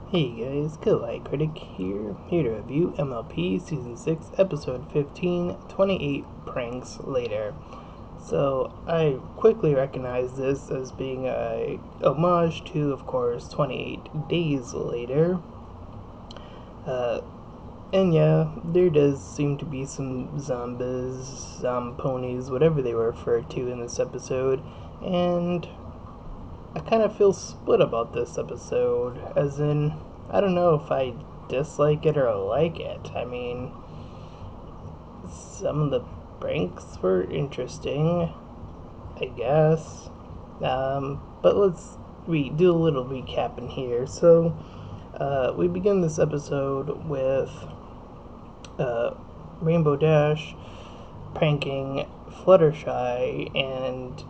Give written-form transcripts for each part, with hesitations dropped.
Hey guys, Kawaii Critic here to review MLP Season 6, Episode 15, 28 Pranks Later. So, I quickly recognize this as being a homage to, of course, 28 Days Later. And yeah, there does seem to be some zombies, ponies, whatever they were referred to in this episode, and I kind of feel split about this episode, as in, I don't know if I dislike it or like it. I mean, some of the pranks were interesting, I guess. But let's do a little recap in here. So, we begin this episode with uh, Rainbow Dash pranking Fluttershy, and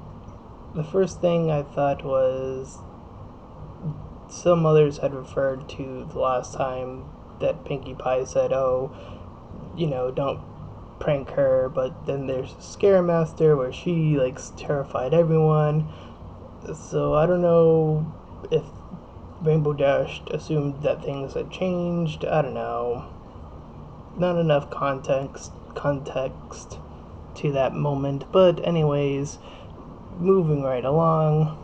the first thing I thought was some others had referred to the last time that Pinkie Pie said, "Oh, don't prank her." But then there's Scaremaster where she terrified everyone. So I don't know if Rainbow Dash assumed that things had changed. I don't know. Not enough context to that moment. But anyways, moving right along.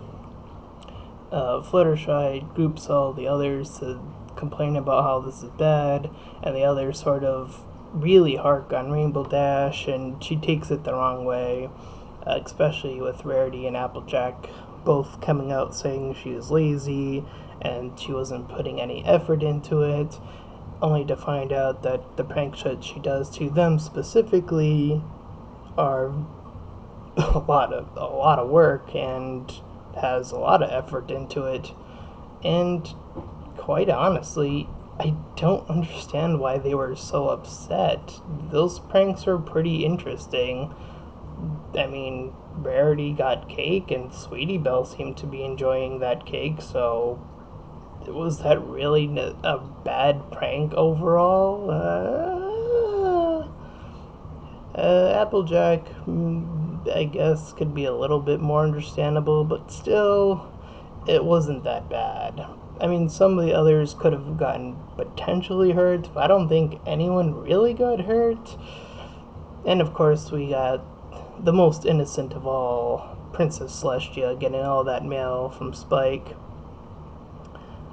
Fluttershy groups all the others to complain about how this is bad, and the others sort of really hark on Rainbow Dash, and she takes it the wrong way, especially with Rarity and Applejack both coming out saying she was lazy and she wasn't putting any effort into it, only to find out that the pranks that she does to them specifically are a lot of work and has a lot of effort into it. And quite honestly, I don't understand why they were so upset. Those pranks are pretty interesting. I mean, Rarity got cake, and Sweetie Belle seemed to be enjoying that cake, so was that really a bad prank overall? Applejack, I guess, could be a little bit more understandable, but still, it wasn't that bad. I mean, some of the others could have gotten potentially hurt, but I don't think anyone really got hurt. And of course, we got the most innocent of all, Princess Celestia, getting all that mail from Spike.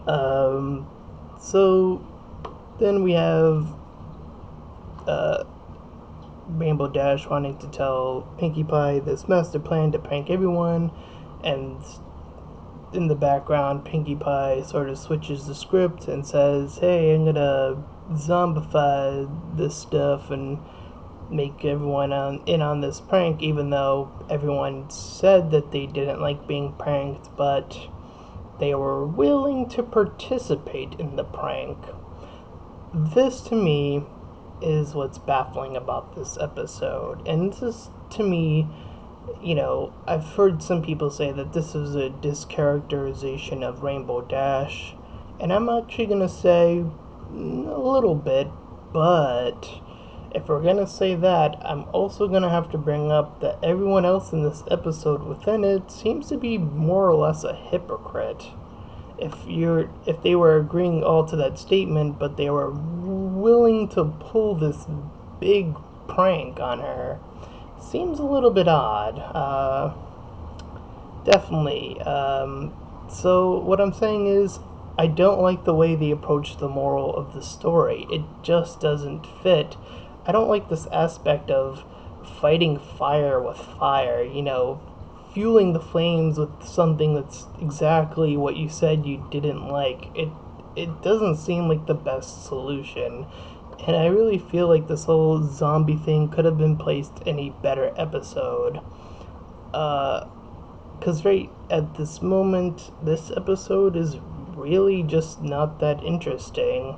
Um, so then we have uh, Rainbow Dash wanting to tell Pinkie Pie this master plan to prank everyone, and in the background, Pinkie Pie sort of switches the script and says, "Hey, I'm gonna zombify this stuff and make everyone in on this prank," even though everyone said that they didn't like being pranked, but they were willing to participate in the prank. This, to me, is what's baffling about this episode. And this is, to me, I've heard some people say that this is a discharacterization of Rainbow Dash, and I'm actually gonna say a little bit, but if we're gonna say that, I'm also gonna have to bring up that everyone else in this episode within it seems to be more or less a hypocrite. If they were agreeing all to that statement, but they were willing to pull this big prank on her, seems a little bit odd. Definitely. So what I'm saying is, I don't like the way they approach the moral of the story. It just doesn't fit. I don't like this aspect of fighting fire with fire. Fueling the flames with something that's exactly what you said you didn't like. It doesn't seem like the best solution. And I really feel like this whole zombie thing could have been placed in a better episode. Because right at this moment, this episode is really just not that interesting.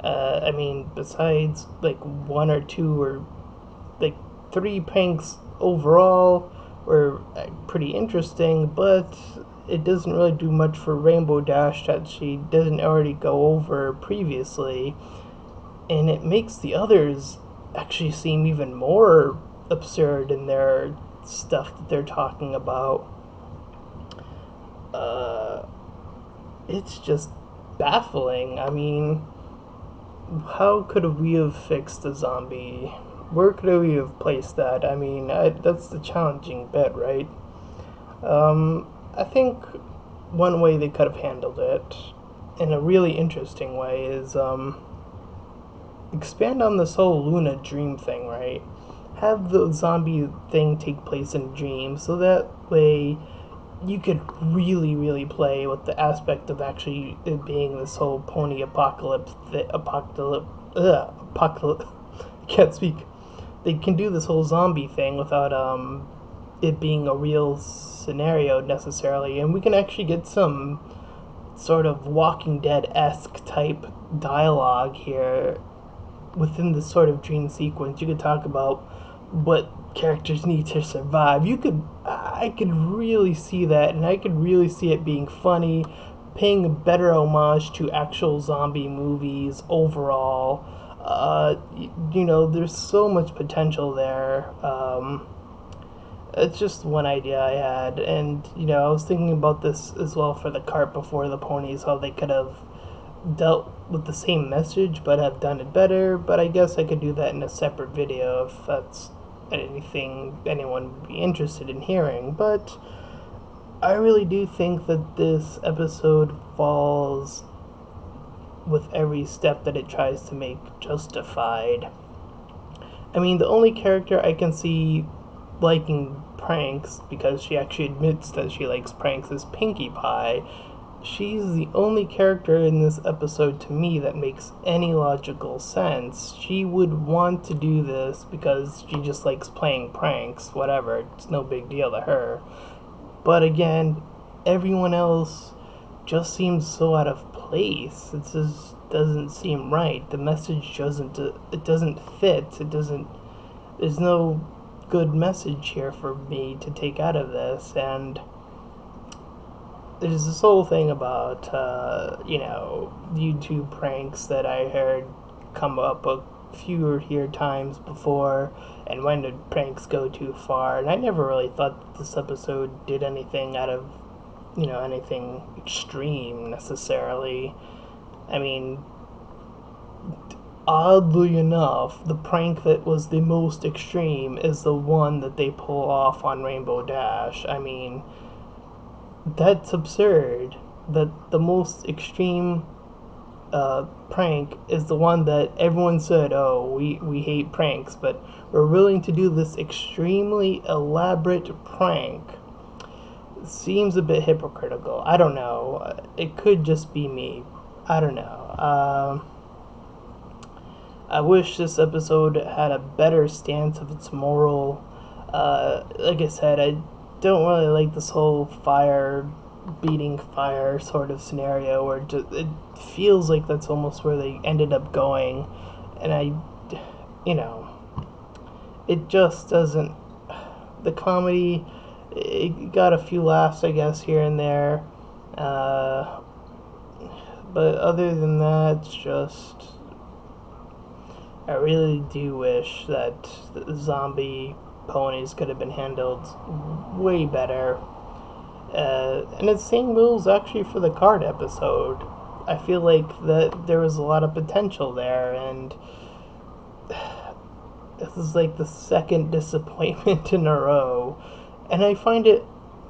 I mean, besides like one or two or like three pranks overall were pretty interesting, but it doesn't really do much for Rainbow Dash that she didn't already go over previously, and it makes the others actually seem even more absurd in their stuff that they're talking about. Uh, it's just baffling. I mean, how could we have fixed the zombie? Where could we have placed that? I mean, that's the challenging bit, right? I think one way they could have handled it in a really interesting way is expand on this whole Luna dream thing, right? Have the zombie thing take place in dreams, so that way you could really play with the aspect of actually it being this whole pony apocalypse can't speak. They can do this whole zombie thing without it being a real scenario necessarily, and we can actually get some sort of Walking Dead-esque type dialogue here within this sort of dream sequence. You could talk about what characters need to survive. I could really see that, and I could really see it being funny, paying a better homage to actual zombie movies overall. There's so much potential there. It's just one idea I had, and I was thinking about this as well for the cart before the ponies, how they could have dealt with the same message but have done it better. But I guess I could do that in a separate video if that's anything anyone would be interested in hearing. But I really do think that this episode falls with every step that it tries to make justified. I mean, the only character I can see liking pranks, because she actually admits that she likes pranks, is Pinkie Pie. She's the only character in this episode to me that makes any logical sense. She would want to do this because she just likes playing pranks, whatever, it's no big deal to her. But again, everyone else just seems so out of place. It just doesn't seem right. The message doesn't fit. There's no good message here for me to take out of this. And there's this whole thing about YouTube pranks that I heard come up a few here times before, and when did pranks go too far. And I never really thought that this episode did anything out of anything extreme necessarily. I mean, oddly enough, the prank that was the most extreme is the one that they pull off on Rainbow Dash. I mean, that's absurd. That the most extreme prank is the one that everyone said, oh, we hate pranks, but we're willing to do this extremely elaborate prank. It seems a bit hypocritical. I don't know. It could just be me. I don't know. I wish this episode had a better stance of its moral. Like I said, I don't really like this whole fire beating fire sort of scenario where it feels like that's almost where they ended up going, and it just doesn't. The comedy, it got a few laughs, I guess, here and there, but other than that, it's just, I really do wish that the zombie ponies could have been handled way better. And the same rules actually for the card episode. I feel like that there was a lot of potential there, and this is like the second disappointment in a row. And I find it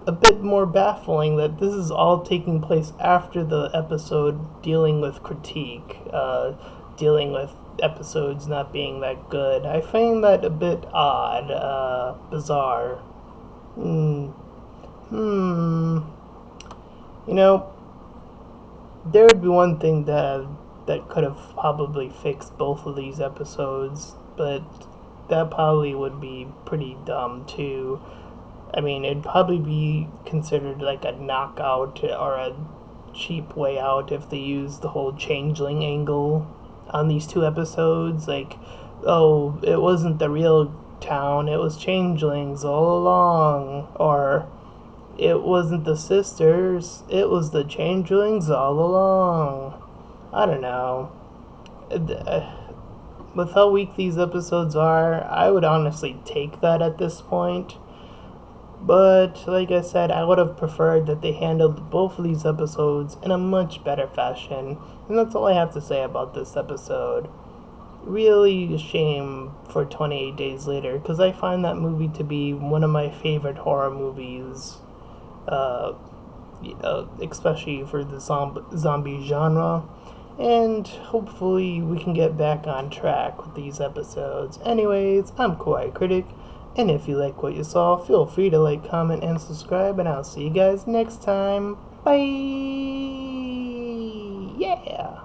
a bit more baffling that this is all taking place after the episode dealing with critique, dealing with episodes not being that good. I find that a bit odd, bizarre. There would be one thing that could have probably fixed both of these episodes, but that probably would be pretty dumb too. I mean, it'd probably be considered like a knockout or a cheap way out if they used the whole changeling angle on these two episodes. Like, oh, it wasn't the real town, it was changelings all along. Or, it wasn't the sisters, it was the changelings all along. I don't know. With how weak these episodes are, I would honestly take that at this point. But like I said, I would have preferred that they handled both of these episodes in a much better fashion. And that's all I have to say about this episode. Really a shame for 28 Days Later, because I find that movie to be one of my favorite horror movies, uh, especially for the zombie genre. And hopefully we can get back on track with these episodes. Anyways, I'm Kawaii Critic, and if you like what you saw, feel free to like, comment, and subscribe, and I'll see you guys next time. Bye! Yeah!